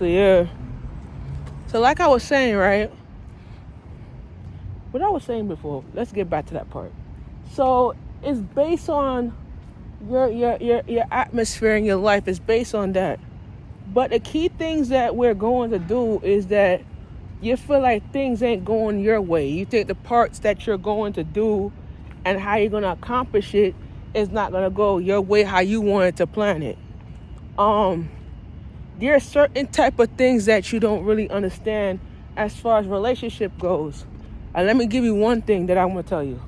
So yeah. So like I was saying, right? What I was saying before, let's get back to that part. So it's based on your atmosphere in your life. It's based on that. But the key things that we're going to do is that you feel like things ain't going your way. You think the parts that you're going to do and how you're going to accomplish it is not going to go your way how you wanted to plan it. There are certain type of things that you don't really understand as far as relationship goes. And let me give you one thing that I'm going to tell you.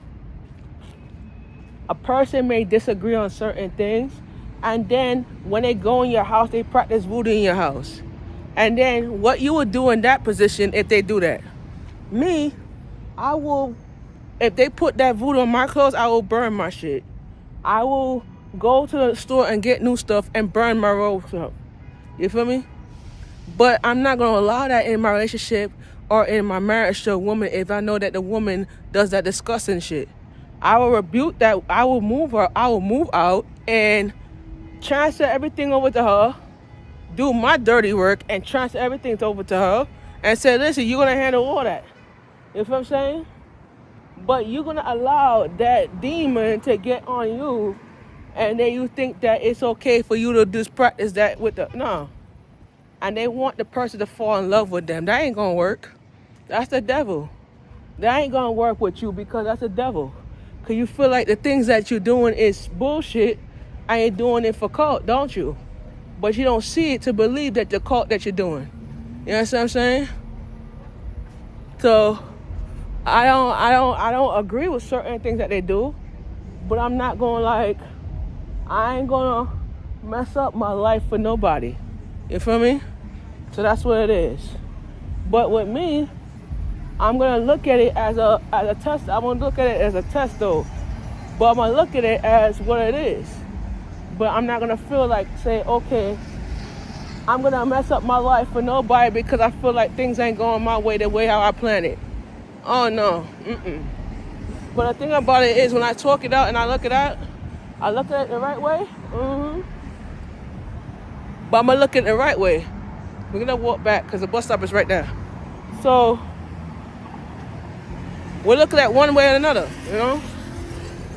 A person may disagree on certain things, and then when they go in your house, they practice voodoo in your house. And then what you would do in that position if they do that? Me, I will, if they put that voodoo on my clothes, I will burn my shit. I will go to the store and get new stuff and burn my robes up. You feel me? But I'm not going to allow that in my relationship or in my marriage to a woman if I know that the woman does that disgusting shit. I will rebuke that. I will move her. I will move out and transfer everything over to her, do my dirty work and transfer everything over to her and say, listen, you're going to handle all that. You feel what I'm saying? But you're going to allow that demon to get on you and then you think that it's okay for you to just practice that with the, no. And they want the person to fall in love with them. That ain't going to work. That's the devil. That ain't going to work with you because that's the devil. Because you feel like the things that you're doing is bullshit. I ain't doing it for cult, don't you? But you don't see it to believe that the cult that you're doing. You know what I'm saying? So I don't agree with certain things that they do, but I'm not going I ain't gonna mess up my life for nobody. You feel me? So that's what it is. But with me, I'm gonna look at it as a test. I'm gonna look at it as a test though. But I'm gonna look at it as what it is. But I'm not gonna feel like say, okay, I'm gonna mess up my life for nobody because I feel like things ain't going my way the way how I planned it. Oh no. But the thing about it is when I talk it out and I look at it the right way. But I'm gonna look at it the right way. We're gonna walk back because the bus stop is right there. So we're looking at one way or another, you know?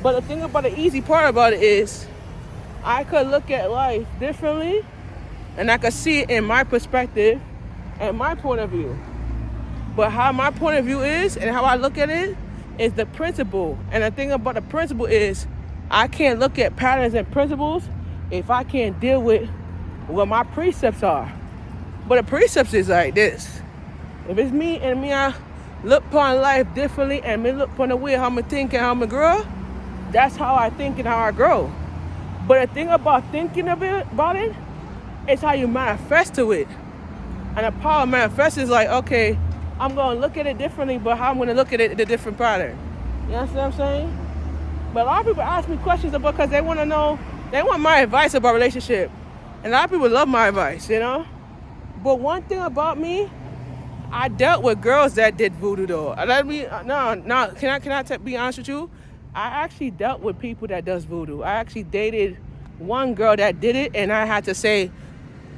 But the thing about the easy part about it is I could look at life differently and I could see it in my perspective and my point of view. But how my point of view is and how I look at it is the principle. And the thing about the principle is I can't look at patterns and principles if I can't deal with what my precepts are. But the precepts is like this. If it's me and me, I look upon life differently and me look upon the way how I think and how I grow, that's how I think and how I grow. But the thing about thinking about it is how you manifest to it. And the power of manifest is like, okay, I'm going to look at it differently, but how I'm going to look at it in a different pattern. You know what I'm saying? But a lot of people ask me questions because they want to know, they want my advice about relationship. And a lot of people love my advice, you know? But one thing about me, I dealt with girls that did voodoo though. Can I be honest with you? I actually dealt with people that does voodoo. I actually dated one girl that did it and I had to say,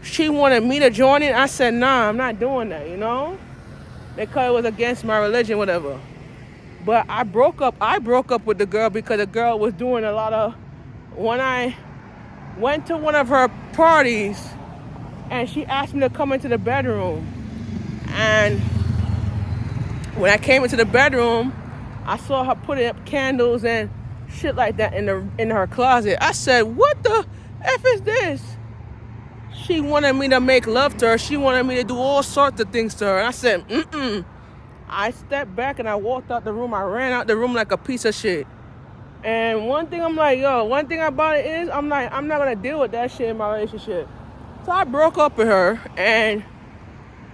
she wanted me to join it. I said, nah, I'm not doing that, you know? Because it was against my religion, whatever. But I broke up with the girl because the girl was doing a lot of, when I went to one of her parties and she asked me to come into the bedroom. And when I came into the bedroom, I saw her putting up candles and shit like that in her closet. I said, what the F is this? She wanted me to make love to her. She wanted me to do all sorts of things to her. And I said, I stepped back and I walked out the room. I ran out the room like a piece of shit. And one thing about it is, I'm not going to deal with that shit in my relationship. So I broke up with her and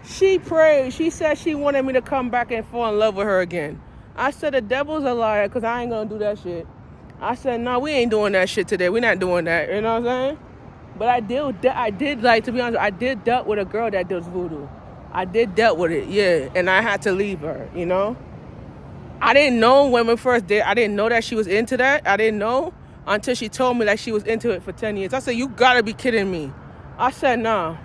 she prayed. She said she wanted me to come back and fall in love with her again. I said, the devil's a liar because I ain't going to do that shit. I said, no, we ain't doing that shit today. We're not doing that. You know what I'm saying? But I did like, to be honest, I did dealt with a girl that does voodoo. I did dealt with it, yeah. And I had to leave her, you know? I didn't know when we first did. I didn't know that she was into that. I didn't know until she told me that she was into it for 10 years. I said, you gotta be kidding me. I said, nah.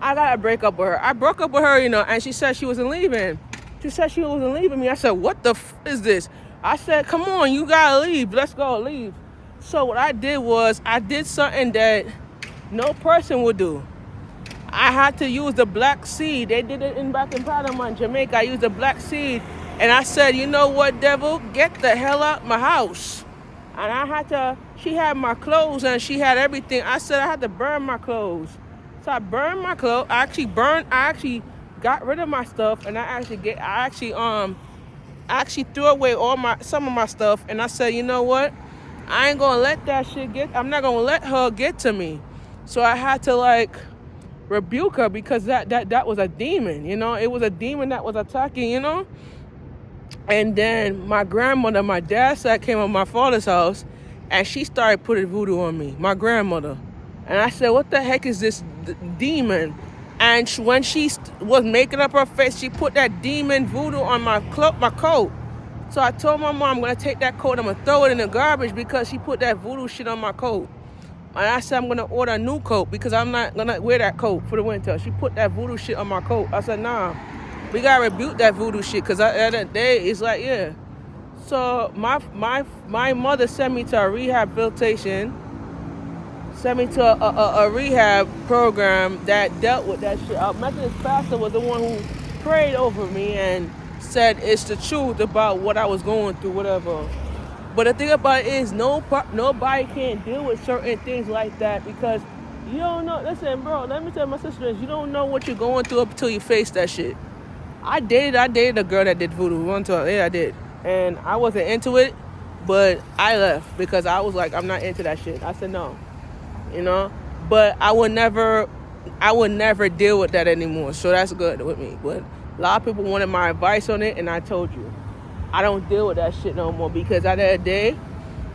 I gotta break up with her. I broke up with her, and she said she wasn't leaving. She said she wasn't leaving me. I said, what the is this? I said, come on, you gotta leave. Let's go, leave. So what I did was, I did something that no person would do. I had to use the black seed. They did it back in Panama, in Jamaica. I used the black seed. And I said, you know what, devil? Get the hell out my house. And I had to, she had my clothes and she had everything. I said I had to burn my clothes. So I burned my clothes. I actually got rid of my stuff, and I actually threw away some of my stuff. And I said, you know what? I ain't gonna let that shit I'm not gonna let her get to me. So I had to rebuke her, because that was a demon, it was a demon that was attacking, And then my grandmother, my dad's side, came to my father's house, and she started putting voodoo on me, my grandmother. And I said, what the heck is this demon? And when she was making up her face, she put that demon voodoo on my coat. So I told my mom, I'm going to take that coat, I'm going to throw it in the garbage, because she put that voodoo shit on my coat. And I said, I'm going to order a new coat, because I'm not going to wear that coat for the winter. She put that voodoo shit on my coat. I said, nah, we got to rebuke that voodoo shit, because at the day, it's like, yeah. So my mother sent me to a rehabilitation, sent me to a rehab program that dealt with that shit. Our Methodist pastor was the one who prayed over me and said it's the truth about what I was going through, whatever. But the thing about it is, nobody can deal with certain things like that, because you don't know. Listen, bro, let me tell my sisters, you don't know what you're going through up until you face that shit. I dated a girl that did voodoo one time. Yeah, I did. And I wasn't into it, but I left because I was like, I'm not into that shit. I said no. But I would never deal with that anymore. So that's good with me. But a lot of people wanted my advice on it, and I told you, I don't deal with that shit no more, because at the end of the day,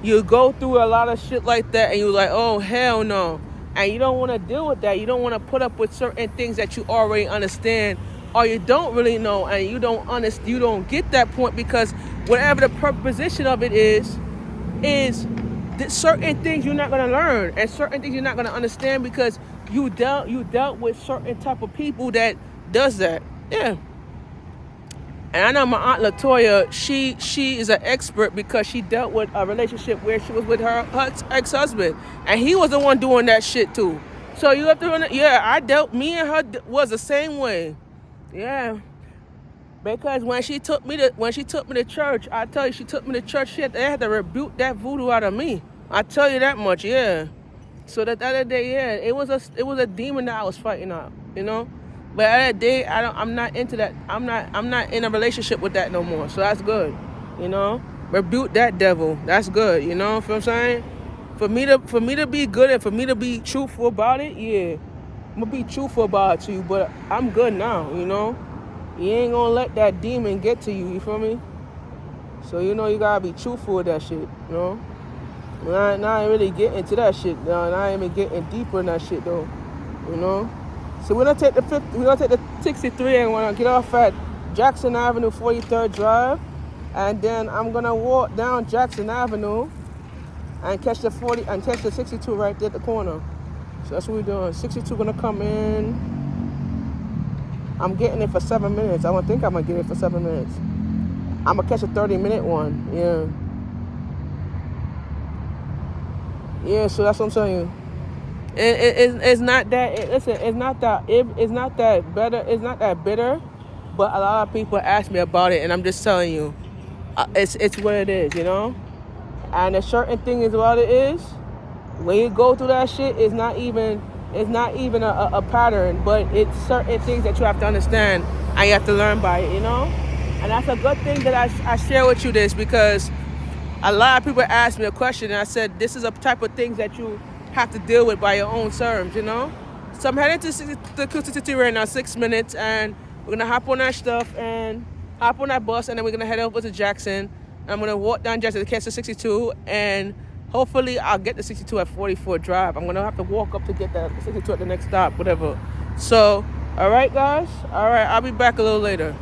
you go through a lot of shit like that, and you're like, oh, hell no. And you don't want to deal with that. You don't want to put up with certain things that you already understand, or you don't really know, and you don't get that point, because whatever the proposition of it is certain things you're not going to learn, and certain things you're not going to understand, because you dealt with certain type of people that does that. Yeah. And I know my Aunt Latoya, she is an expert, because she dealt with a relationship where she was with her ex-husband, and he was the one doing that shit too. So you have to, me and her was the same way. Yeah. Because when she took me to church, I tell you, she took me to church. They had to rebuke that voodoo out of me. I tell you that much, yeah. So that the other day, yeah, it was a demon that I was fighting out, But at that day, I'm not into that. I'm not in a relationship with that no more. So that's good, Rebuke that devil. That's good, you know what I'm saying? For me to be good, and for me to be truthful about it, yeah, I'm gonna be truthful about it to you. But I'm good now, You ain't gonna let that demon get to you, you feel me? So, you gotta be truthful with that shit, Now I ain't really getting into that shit. Now I ain't even getting deeper in that shit, though, So we're gonna take the 63, and we're gonna get off at Jackson Avenue, 43rd Drive. And then I'm gonna walk down Jackson Avenue and catch the 62 right there at the corner. So that's what we're doing. 62 gonna come in. I'm getting it for 7 minutes. I don't think I'm gonna get it for 7 minutes. I'm gonna catch a 30-minute one. Yeah. Yeah. So that's what I'm telling you. It's not that. Listen, it's not that better. It's not that bitter. But a lot of people ask me about it, and I'm just telling you, it's what it is, And a certain thing is what it is. When you go through that shit, it's not even a pattern, but it's certain things that you have to understand, and you have to learn by it, And that's a good thing that I share with you this, because a lot of people ask me a question, and I said this is a type of things that you have to deal with by your own terms, So I'm heading to the City right now, 6 minutes, and we're gonna hop on that stuff and hop on that bus, and then we're gonna head over to Jackson. I'm gonna walk down Jackson to catch the 62, and hopefully I'll get the 62 at 44 Drive. I'm gonna have to walk up to get the 62 at the next stop, whatever. So, all right, guys. All right, I'll be back a little later.